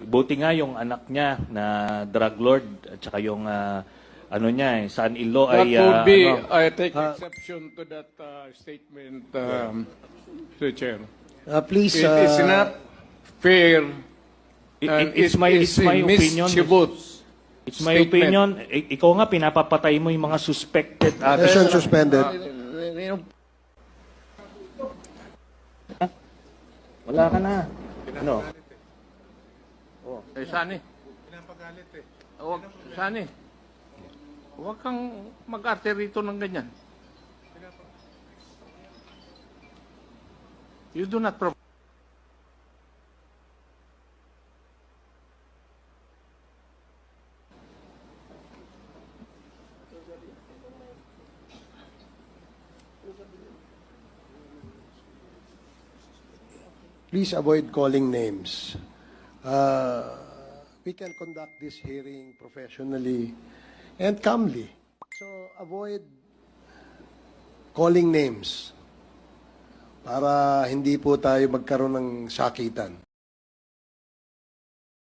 buti nga yung anak niya na drug lord at saka yung ano niya, son-in-law That ay would be, ano, I take exception to that statement, Mr. Chair. Please, It is not fair and it's my opinion. mischievous. It's my statement. opinion. Ikaw nga pinapapatay mo yung mga suspected others. session suspended. Wala ka na. Ano? Sani. Pinapagalit eh. Sani. Huwag kang mag-arte rito ng ganyan. You do not provide. Please avoid calling names. We can conduct this hearing professionally and calmly. So avoid calling names para hindi po tayo magkaroon ng sakitan.